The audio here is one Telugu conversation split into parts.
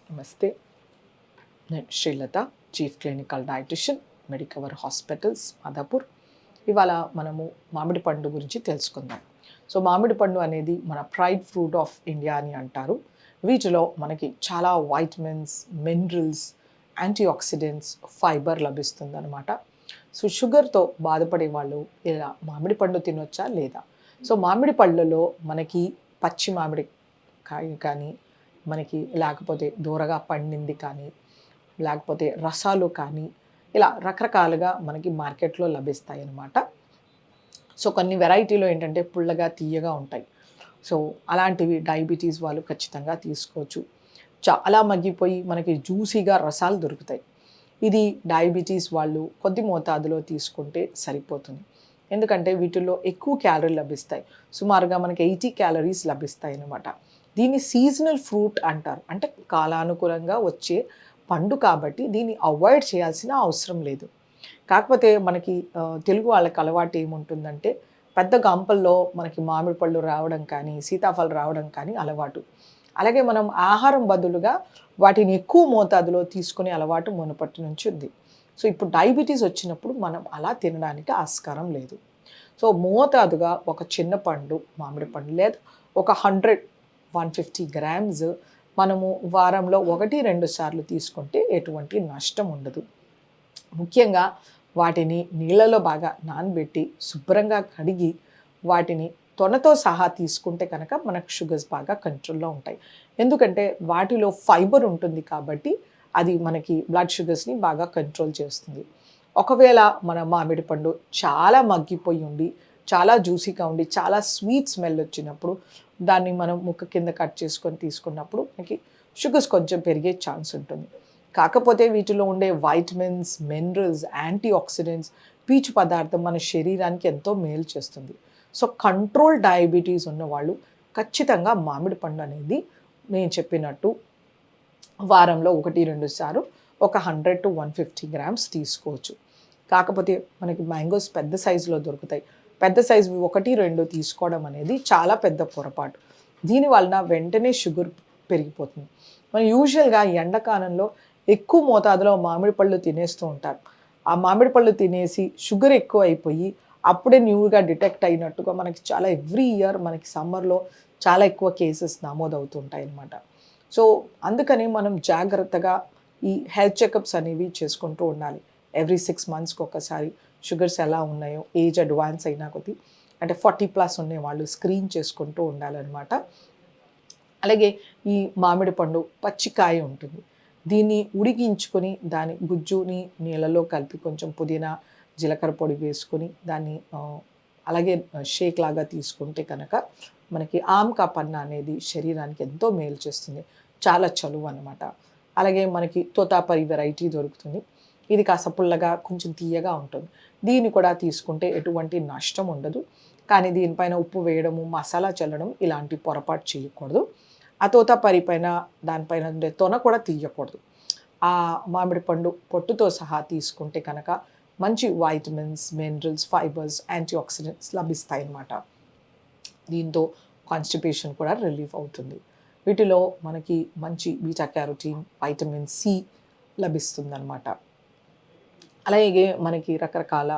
నమస్తే. నేను Srilatha, chief clinical dietitian, Medicover hospitals, Madhapur. ఇవాళ మనము మామిడి పండు గురించి తెలుసుకుందాం. సో మామిడి పండు అనేది మన ప్రైడ్ ఫ్రూట్ ఆఫ్ ఇండియా అని అంటారు. వీటిలో మనకి చాలా vitamins, minerals, antioxidants, fibre లభిస్తుందన్నమాట. సో షుగర్తో బాధపడే వాళ్ళు ఇలా మామిడి పండు తినొచ్చా లేదా? సో మామిడి పళ్ళలో మనకి పచ్చి మామిడి కాయ కానీ, మనకి లేకపోతే దూరగా పండింది కానీ, లేకపోతే రసాలు కానీ, ఇలా రకరకాలుగా మనకి మార్కెట్లో లభిస్తాయి అన్నమాట. సో కొన్ని వెరైటీలో ఏంటంటే పుల్లగా తీయగా ఉంటాయి. సో అలాంటివి డయాబెటీస్ వాళ్ళు ఖచ్చితంగా తీసుకోవచ్చు. చాలా మగ్గిపోయి మనకి జ్యూసీగా రసాలు దొరుకుతాయి. ఇది డయాబెటీస్ వాళ్ళు కొద్ది మోతాదులో తీసుకుంటే సరిపోతుంది. ఎందుకంటే వీటిల్లో ఎక్కువ క్యాలరీలు లభిస్తాయి. సుమారుగా మనకి 80 క్యాలరీస్ లభిస్తాయి అన్నమాట. దీన్ని సీజనల్ ఫ్రూట్ అంటారు. అంటే కాలానుకూలంగా వచ్చే పండు కాబట్టి దీన్ని అవాయిడ్ చేయాల్సిన అవసరం లేదు. కాకపోతే మనకి తెలుగు వాళ్ళకి అలవాటు ఏముంటుందంటే పెద్ద గంపల్లో మనకి మామిడి పళ్ళు రావడం కానీ, సీతాఫలం రావడం కానీ అలవాటు. అలాగే మనం ఆహారం బదులుగా వాటిని ఎక్కువ మోతాదులో తీసుకునే అలవాటు మునుపటి నుంచి ఉంది. సో ఇప్పుడు డయాబెటీస్ వచ్చినప్పుడు మనం అలా తినడానికి ఆస్కారం లేదు. సో మోతాదుగా ఒక చిన్న పండు మామిడి పండు లేదా ఒక 150 గ్రామ్స్ మనము వారంలో 1-2 సార్లు తీసుకుంటే ఎటువంటి నష్టం ఉండదు. ముఖ్యంగా వాటిని నీళ్ళలో బాగా నానబెట్టి శుభ్రంగా కడిగి వాటిని తొనతో సహా తీసుకుంటే కనుక మనకు షుగర్స్ బాగా కంట్రోల్లో ఉంటాయి. ఎందుకంటే వాటిలో ఫైబర్ ఉంటుంది కాబట్టి అది మనకి బ్లడ్ షుగర్స్ని బాగా కంట్రోల్ చేస్తుంది. ఒకవేళ మన మామిడి పండు చాలా మగ్గిపోయి ఉండి, చాలా జ్యూసీగా ఉండి, చాలా స్వీట్ స్మెల్ వచ్చినప్పుడు దాన్ని మనం ముక్క కింద కట్ చేసుకొని తీసుకున్నప్పుడు మనకి షుగర్స్ కొంచెం పెరిగే ఛాన్స్ ఉంటుంది. కాకపోతే వీటిలో ఉండే వైటమిన్స్, మినరల్స్, యాంటీ ఆక్సిడెంట్స్, పీచు పదార్థం మన శరీరానికి ఎంతో మేలు చేస్తుంది. సో కంట్రోల్ డయాబెటీస్ ఉన్నవాళ్ళు ఖచ్చితంగా మామిడి పండు అనేది నేను చెప్పినట్టు వారంలో 1-2 సార్లు ఒక 100-150 గ్రామ్స్ తీసుకోవచ్చు. కాకపోతే మనకి మ్యాంగోస్ పెద్ద సైజులో దొరుకుతాయి. పెద్ద సైజు 1-2 తీసుకోవడం అనేది చాలా పెద్ద పొరపాటు. దీని వలన వెంటనే షుగర్ పెరిగిపోతుంది. మనం యూజువల్గా ఎండాకాలంలో ఎక్కువ మోతాదులో మామిడి పళ్ళు తినేస్తూ ఉంటారు. ఆ మామిడి పళ్ళు తినేసి షుగర్ ఎక్కువ అయిపోయి అప్పుడే న్యూగా డిటెక్ట్ అయినట్టుగా మనకి చాలా ఎవ్రీ ఇయర్ మనకి సమ్మర్లో చాలా ఎక్కువ కేసెస్ నమోదవుతుంటాయి అన్నమాట. సో అందుకని మనం జాగ్రత్తగా ఈ హెల్త్ చెకప్స్ అనేవి చేసుకుంటూ ఉండాలి. ఎవ్రీ 6 మంత్స్కి ఒకసారి షుగర్స్ ఎలా ఉన్నాయో ఏజ్ అడ్వాన్స్ అయినా కొద్దీ అంటే 40+ ఉండే వాళ్ళు స్క్రీన్ చేసుకుంటూ ఉండాలన్నమాట. అలాగే ఈ మామిడి పండు పచ్చికాయ ఉంటుంది. దీన్ని ఉడికించుకొని దాని గుజ్జుని నీళ్ళలో కలిపి కొంచెం పుదీనా, జీలకర్ర పొడి వేసుకొని దాన్ని అలాగే షేక్ లాగా తీసుకుంటే కనుక మనకి ఆమ్కా పన్ను అనేది శరీరానికి ఎంతో మేలు చేస్తుంది. చాలా చలువ అనమాట. అలాగే మనకి తోతాపరి వెరైటీ దొరుకుతుంది. ఇది కాస్త పుల్లగా కొంచెం తీయగా ఉంటుంది. దీన్ని కూడా తీసుకుంటే ఎటువంటి నష్టం ఉండదు. కానీ దీనిపైన ఉప్పు వేయడము, మసాలా చల్లడం ఇలాంటి పొరపాటు చేయకూడదు. ఆ తోతాపరి పైన దానిపైన ఉండే తొన కూడా తీయకూడదు. ఆ మామిడి పండు పొట్టుతో సహా తీసుకుంటే కనుక మంచి vitamins, minerals, fibres, antioxidants లభిస్తాయి అన్నమాట. దీంతో కాన్స్టిపేషన్ కూడా రిలీఫ్ అవుతుంది. వీటిలో మనకి మంచి బీటా క్యారోటీన్, వైటమిన్ సి లభిస్తుందన్నమాట. అలాగే మనకి రకరకాల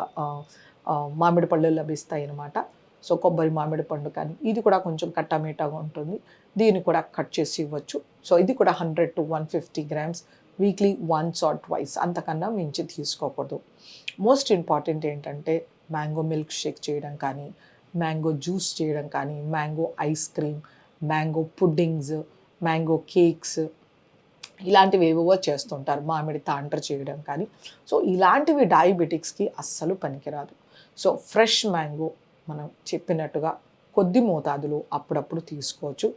మామిడి పళ్ళు లభిస్తాయి అన్నమాట. సో కొబ్బరి మామిడి పండు కానీ ఇది కూడా కొంచెం కట్టామీటాగా ఉంటుంది. దీన్ని కూడా కట్ చేసి ఇవ్వచ్చు. సో ఇది కూడా 100-150 grams weekly once or twice, అంతకన్నా మించి తీసుకోకూడదు. మోస్ట్ ఇంపార్టెంట్ ఏంటంటే మ్యాంగో మిల్క్ షేక్ చేయడం కానీ, మ్యాంగో జ్యూస్ చేయడం కానీ, mango ice cream, mango puddings, mango cakes ఇలాంటివి ఏవేవో చేస్తుంటారు. మామిడి తాండ్ర చేయడం కానీ. సో ఇలాంటివి డయాబెటిక్స్కి అస్సలు పనికిరాదు. సో ఫ్రెష్ మ్యాంగో మనం చెప్పినట్టుగా కొద్ది మోతాదులో అప్పుడప్పుడు తీసుకోవచ్చు.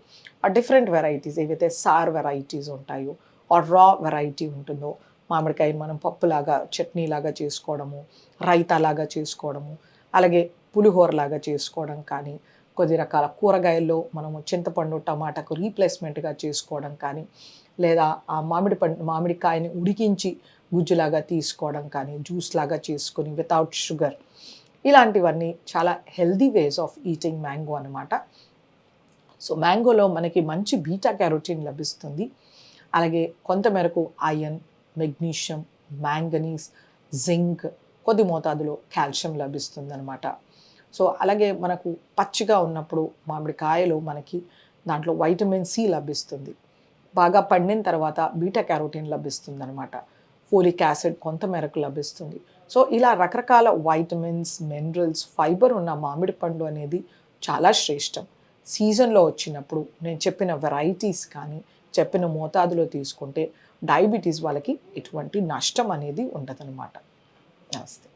ఆ డిఫరెంట్ వెరైటీస్ ఏవైతే సార్ వెరైటీస్ ఉంటాయో ఆర్ రా వెరైటీ ఉంటుందో, మామిడికాయ మనం పప్పులాగా చట్నీలాగా చేసుకోవడము, రైతాలాగా చేసుకోవడము, అలాగే పులిహోరలాగా చేసుకోవడం కానీ, కొద్ది రకాల కూరగాయల్లో మనము చింతపండు, టమాటాకు రీప్లేస్మెంట్గా చేసుకోవడం కానీ, లేదా ఆ మామిడికాయని ఉడికించి గుజ్జులాగా తీసుకోవడం కానీ, జ్యూస్ లాగా చేసుకొని వితౌట్ షుగర్, ఇలాంటివన్నీ చాలా healthy ways of eating mango అనమాట. సో మ్యాంగోలో మనకి మంచి బీటా క్యారోటీన్ లభిస్తుంది. అలాగే కొంతమేరకు ఐరన్, మెగ్నీషియం, మ్యాంగనీస్, జింక్, కొద్ది మోతాదులో కాల్షియం లభిస్తుందన్నమాట. సో అలాగే మనకు పచ్చిగా ఉన్నప్పుడు మామిడికాయలో మనకి దాంట్లో వైటమిన్ సి లభిస్తుంది. బాగా పండిన తర్వాత బీటా క్యారోటీన్ లభిస్తుందన్నమాట. ఫోలిక్ యాసిడ్ కొంతమేరకు లభిస్తుంది. సో ఇలా రకరకాల వైటమిన్స్, మినరల్స్, ఫైబర్ ఉన్న మామిడి పండు అనేది చాలా శ్రేష్టం. సీజన్లో వచ్చినప్పుడు నేను చెప్పిన వెరైటీస్ కానీ చెప్పిన మోతాదులో తీసుకుంటే డయాబెటీస్ వాళ్ళకి ఎటువంటి నష్టం అనేది ఉండదన్నమాట. నమస్తే.